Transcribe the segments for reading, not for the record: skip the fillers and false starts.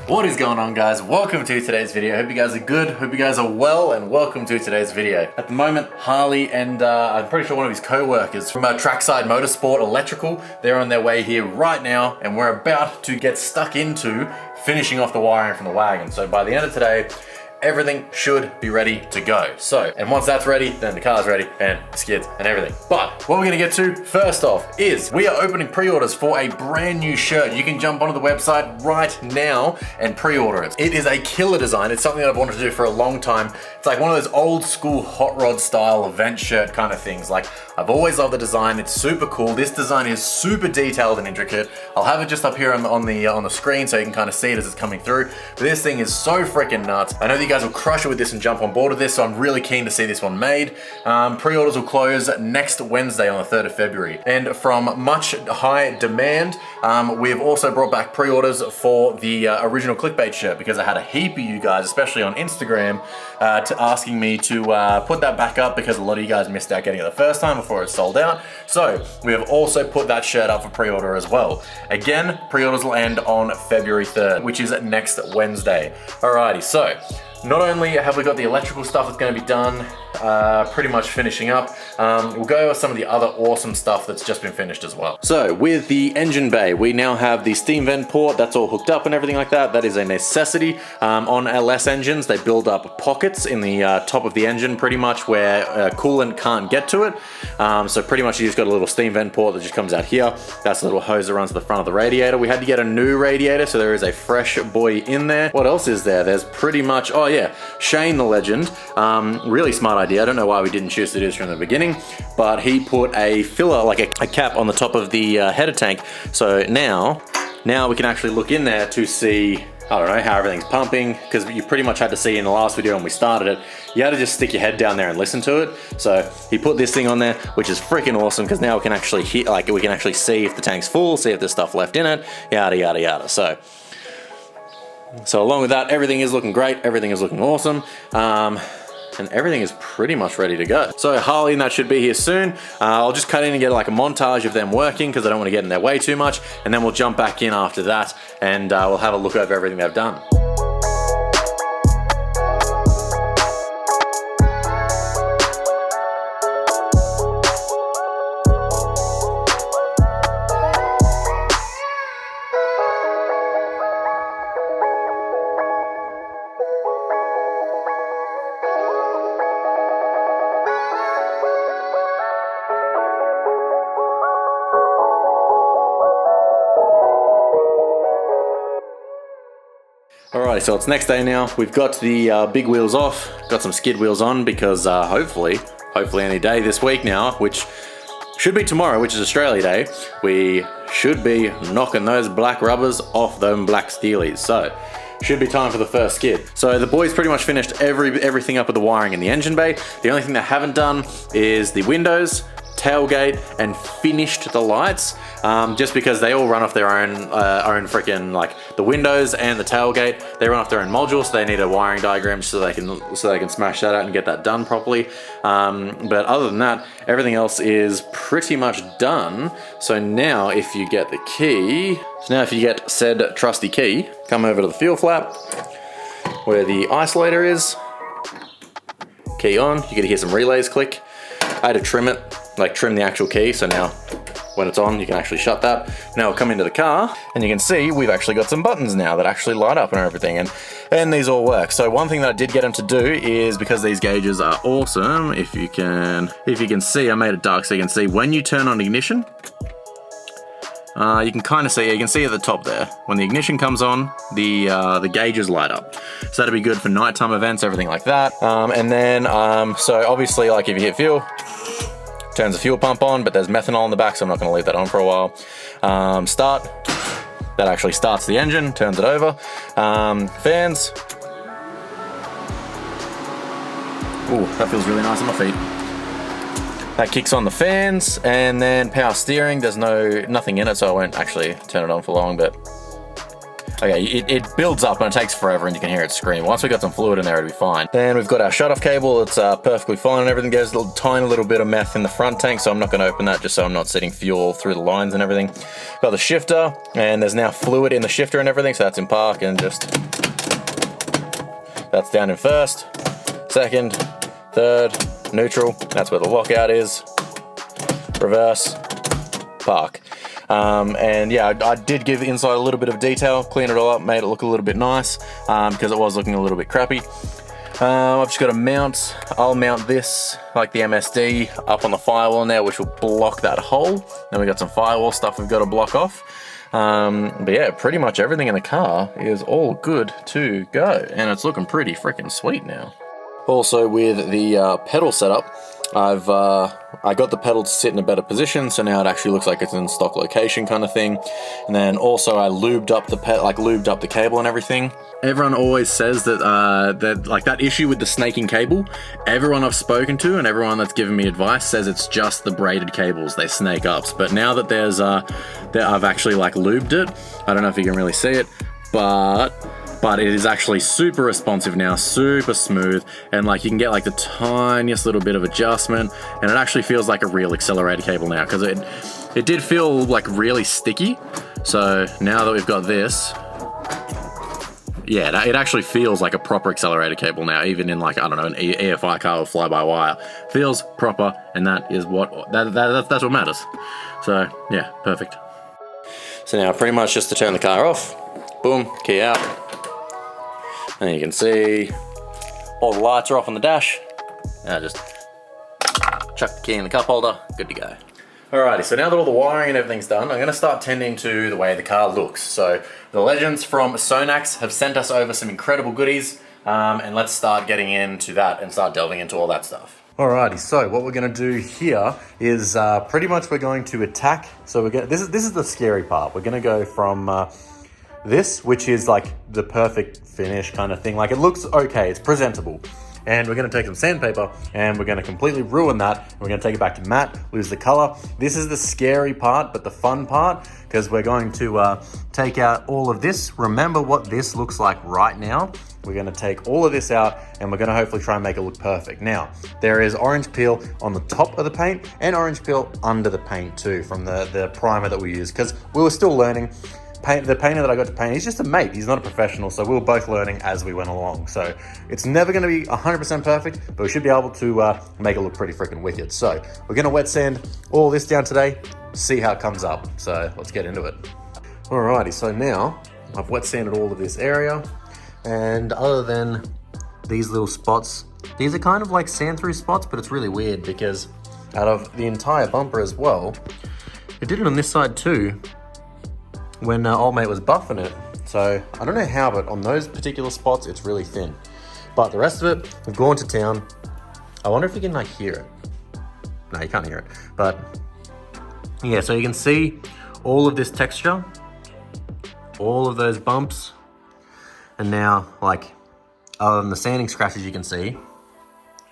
What is going on, guys? Welcome to today's video. Hope you guys are good, hope you guys are well, and welcome to today's video. At the moment, Harley and I'm pretty sure one of his co-workers from Trackside Motorsport Electrical, they're on their way here right now, and we're about to get stuck into finishing off the wiring from the wagon. So by the end of today, everything should be ready to go. So, and once that's ready, then the car's ready and the skids and everything. But what we're gonna get to first off is we are opening pre-orders for a brand new shirt. You can jump onto the website right now and pre-order it. It is a killer design. It's something that I've wanted to do for a long time. It's like one of those old school hot rod style event shirt kind of things. Like, I've always loved the design. It's super cool. This design is super detailed and intricate. I'll have it just up here on the screen so you can kind of see it as it's coming through. But this thing is so freaking nuts. I know that you guys will crush it with this and jump on board with this, so I'm really keen to see this one made. Pre-orders will close next Wednesday on the 3rd of February. And from much high demand, we've also brought back pre-orders for the original CLIK-B8 shirt, because I had a heap of you guys, especially on Instagram, asking me to put that back up because a lot of you guys missed out getting it the first time before it sold out. So we have also put that shirt up for pre-order as well. Again, pre-orders will end on February 3rd, which is next Wednesday. Alrighty, so not only have we got the electrical stuff that's going to be done, pretty much finishing up, we'll go over some of the other awesome stuff that's just been finished as well. So with the engine bay, we now have the steam vent port, that's all hooked up and everything like that. That is a necessity. On LS engines, they build up pockets in the top of the engine pretty much where coolant can't get to it. So pretty much you just got a little steam vent port that just comes out here. That's a little hose that runs to the front of the radiator. We had to get a new radiator, so there is a fresh boy in there. What else is there? There's pretty much, oh yeah, Shane the legend, really smart idea. I don't know why we didn't choose to do this from the beginning, but he put a filler, like a cap on the top of the header tank. So now we can actually look in there to see, I don't know, how everything's pumping, because you pretty much had to see in the last video when we started it, you had to just stick your head down there and listen to it. So he put this thing on there, which is freaking awesome, because now we can actually hear, like, we can actually see if the tank's full, see if there's stuff left in it, yada, yada, yada. So along with that, everything is looking great, everything is looking awesome, and everything is pretty much ready to go. So Harley and that should be here soon. I'll just cut in and get like a montage of them working, because I don't want to get in their way too much, and then we'll jump back in after that, and we'll have a look over everything they've done. Alright, so it's next day now. We've got the big wheels off, got some skid wheels on, because hopefully any day this week now, which should be tomorrow, which is Australia Day, we should be knocking those black rubbers off them black steelies. So should be time for the first skid. So the boys pretty much finished everything up with the wiring in the engine bay. The only thing they haven't done is the windows, tailgate, and finished the lights, just because they all run off their own freaking, like, the windows and the tailgate, they run off their own modules, so they need a wiring diagram so they can smash that out and get that done properly. But other than that, everything else is pretty much done. So now if you get the key, said trusty key, come over to the fuel flap where the isolator is, key on, you get to hear some relays click. I had to trim it, like trim the actual key, so now when it's on, you can actually shut that. Now we'll come into the car, and you can see we've actually got some buttons now that actually light up and everything, and these all work. So one thing that I did get them to do is, because these gauges are awesome, if you can see, I made it dark so you can see when you turn on ignition, you can kind of see, you can see at the top there, when the ignition comes on, the gauges light up. So that'd be good for nighttime events, everything like that. And then, so obviously, like, if you hit fuel, turns the fuel pump on, but there's methanol in the back, so I'm not going to leave that on for a while. Start, that actually starts the engine, turns it over. Fans. Ooh, that feels really nice on my feet. That kicks on the fans, and then power steering. There's nothing in it, so I won't actually turn it on for long, but Okay, it builds up and it takes forever and you can hear it scream. Once we got some fluid in there, it'll be fine. Then we've got our shut-off cable. It's perfectly fine and everything. There's a tiny little bit of meth in the front tank, so I'm not gonna open that just so I'm not setting fuel through the lines and everything. Got the shifter, and there's now fluid in the shifter and everything, so that's in park and just... That's down in first, second, third, neutral. That's where the lockout is. Reverse, park. And yeah, I did give inside a little bit of detail, clean it all up, made it look a little bit nice, because it was looking a little bit crappy. I've just got to mount, I'll mount this, like the MSD, up on the firewall now, which will block that hole. Then we got some firewall stuff we've got to block off. But yeah, pretty much everything in the car is all good to go, and it's looking pretty freaking sweet now. Also with the pedal setup, I got the pedal to sit in a better position, so now it actually looks like it's in stock location kind of thing. And then also I lubed up the cable and everything. Everyone always says that that issue with the snaking cable, everyone I've spoken to and everyone that's given me advice says it's just the braided cables, they snake up. But now that there's I've actually like lubed it, I don't know if you can really see it, but it is actually super responsive now, super smooth, and like you can get like the tiniest little bit of adjustment, and it actually feels like a real accelerator cable now, because it did feel like really sticky. So now that we've got this, yeah, it actually feels like a proper accelerator cable now, even in like, I don't know, an EFI car or fly-by-wire. Feels proper, and that is that's what matters. So yeah, perfect. So now pretty much just to turn the car off, boom, key out. And you can see all the lights are off on the dash. Now just chuck the key in the cup holder, good to go. Alrighty, so now that all the wiring and everything's done, I'm gonna start tending to the way the car looks. So the legends from Sonax have sent us over some incredible goodies, and let's start getting into that and start delving into all that stuff. Alrighty, so what we're gonna do here is pretty much we're going to attack. So this is the scary part. We're gonna go from this, which is like the perfect finish kind of thing. Like it looks okay, it's presentable. And we're gonna take some sandpaper and we're gonna completely ruin that. And we're gonna take it back to matte, lose the color. This is the scary part, but the fun part, because we're going to take out all of this. Remember what this looks like right now. We're gonna take all of this out and we're gonna hopefully try and make it look perfect. Now, there is orange peel on the top of the paint and orange peel under the paint too from the primer that we used, because we were still learning. The painter that I got to paint, he's just a mate. He's not a professional, so we were both learning as we went along. So it's never going to be 100% perfect, but we should be able to make it look pretty freaking wicked. So we're going to wet sand all this down today, see how it comes up. So let's get into it. Alrighty, so now I've wet sanded all of this area, and other than these little spots, these are kind of like sand through spots, but it's really weird because out of the entire bumper as well, it did it on this side too, when old mate was buffing it. So I don't know how, but on those particular spots, it's really thin. But the rest of it, we've gone to town. I wonder if you can like hear it. No, you can't hear it. But yeah, so you can see all of this texture, all of those bumps. And now like, other than the sanding scratches you can see,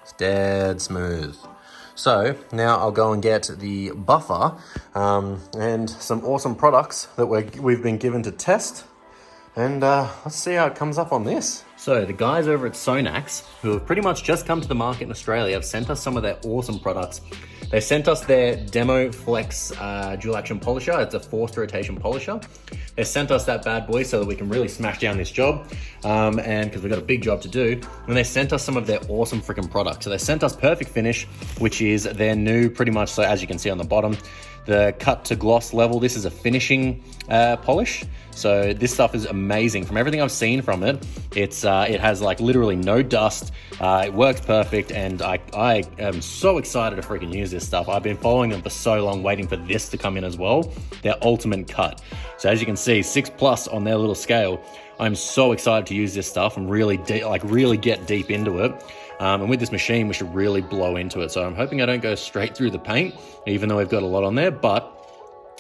it's dead smooth. So now I'll go and get the buffer and some awesome products that we've been given to test, and let's see how it comes up on this. So the guys over at Sonax, who have pretty much just come to the market in Australia, have sent us some of their awesome products. They sent us their Demo Flex dual action polisher. It's a forced rotation polisher. They sent us that bad boy so that we can really smash down this job, and because we've got a big job to do. And they sent us some of their awesome freaking products. So they sent us Perfect Finish, which is their new, pretty much, so as you can see on the bottom, the cut to gloss level. This is a finishing polish. So this stuff is amazing. From everything I've seen from it, it has like literally no dust. It works perfect, and I am so excited to freaking use this stuff. I've been following them for so long, waiting for this to come in as well. Their ultimate cut. So as you can see, 6+ on their little scale. I'm so excited to use this stuff and really get deep into it. And with this machine, we should really blow into it. So I'm hoping I don't go straight through the paint, even though we've got a lot on there, but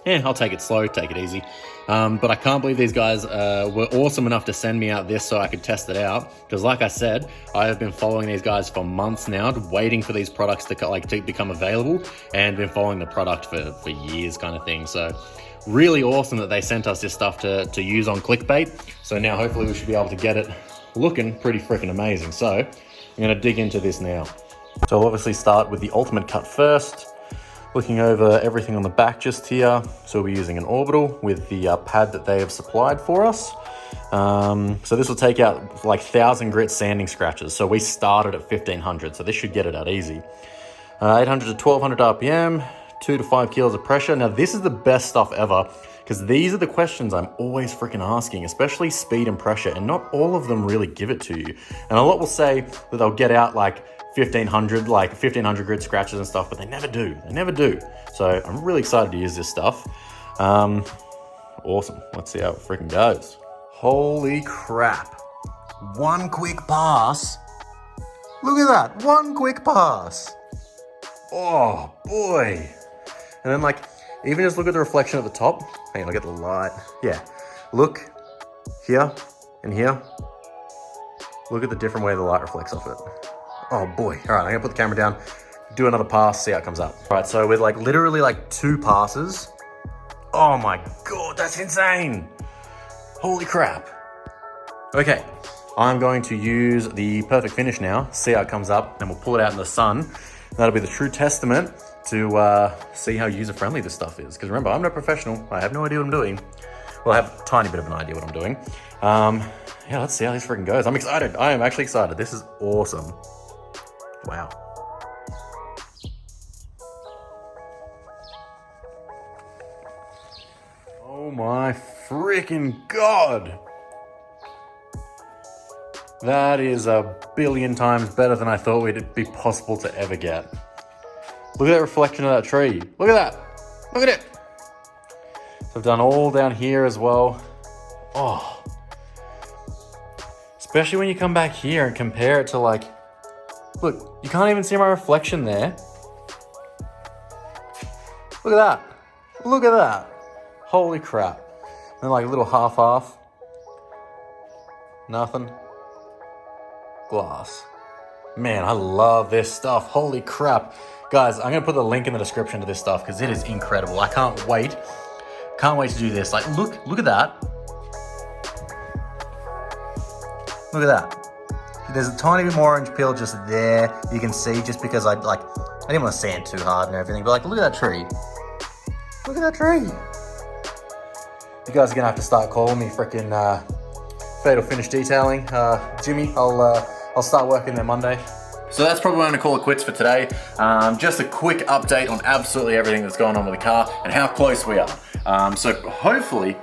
I'll take it slow, take it easy. But I can't believe these guys were awesome enough to send me out this so I could test it out. Because like I said, I have been following these guys for months now, waiting for these products to become available, and been following the product for years kind of thing. So really awesome that they sent us this stuff to use on CLIK-B8. So now hopefully we should be able to get it looking pretty freaking amazing. So I'm gonna dig into this now. So I'll obviously start with the ultimate cut first. Looking over everything on the back just here. So we're using an orbital with the pad that they have supplied for us. So this will take out like 1,000 grit sanding scratches. So we started at 1,500, so this should get it out easy. 800 to 1,200 RPM, 2 to 5 kilos of pressure. Now this is the best stuff ever, because these are the questions I'm always freaking asking, especially speed and pressure, and not all of them really give it to you. And a lot will say that they'll get out like 1,500 grit scratches and stuff, but they never do. They never do. So I'm really excited to use this stuff. Awesome. Let's see how it freaking goes. Holy crap. One quick pass. Look at that. One quick pass. Oh boy. And then like, even just look at the reflection at the top. Hang on, I'll get the light. Yeah. Look here and here. Look at the different way the light reflects off it. Oh boy. All right, I'm gonna put the camera down, do another pass, see how it comes up. All right, so with like literally like 2 passes. Oh my God, that's insane. Holy crap. Okay, I'm going to use the perfect finish now, see how it comes up, and we'll pull it out in the sun. That'll be the true testament to see how user-friendly this stuff is. Because remember, I'm no professional. I have no idea what I'm doing. Well, I have a tiny bit of an idea what I'm doing. Yeah, let's see how this freaking goes. I'm excited. I am actually excited. This is awesome. Wow. Oh my freaking God. That is a billion times better than I thought it'd be possible to ever get. Look at that reflection of that tree. Look at that. Look at it. So I've done all down here as well. Oh. Especially when you come back here and compare it to like, look, you can't even see my reflection there. Look at that. Look at that. Holy crap. And like a little half. Nothing. Glass. Man, I love this stuff. Holy crap. Guys, I'm gonna put the link in the description to this stuff because it is incredible. I can't wait. Can't wait to do this. Like, look at that. Look at that. There's a tiny bit more orange peel just there. You can see just because I didn't want to sand too hard and everything, but like, look at that tree. Look at that tree. You guys are gonna have to start calling me freaking Fatal Finish Detailing. Jimmy, I'll start working there Monday. So that's probably what I'm gonna call it quits for today. Just a quick update on absolutely everything that's going on with the car and how close we are. So hopefully,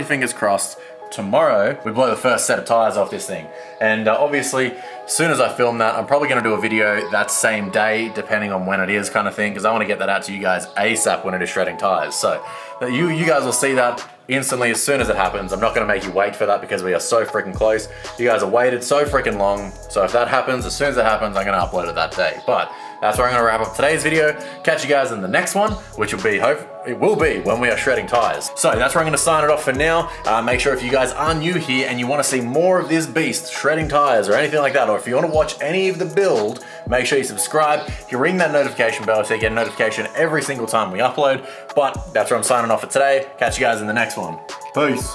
fingers crossed, tomorrow we blow the first set of tires off this thing. And obviously, as soon as I film that, I'm probably gonna do a video that same day, depending on when it is kind of thing, because I wanna get that out to you guys ASAP when it is shredding tires. So you guys will see that instantly as soon as it happens. I'm not gonna make you wait for that because we are so freaking close. You guys have waited so freaking long. So if that happens, as soon as it happens, I'm gonna upload it that day. But that's where I'm gonna wrap up today's video. Catch you guys in the next one, which will be, it will be when we are shredding tires. So that's where I'm gonna sign it off for now. Make sure if you guys are new here and you wanna see more of this beast, shredding tires or anything like that, or if you wanna watch any of the build, make sure you subscribe. You ring that notification bell so you get a notification every single time we upload. But that's where I'm signing off for today. Catch you guys in the next one. Peace.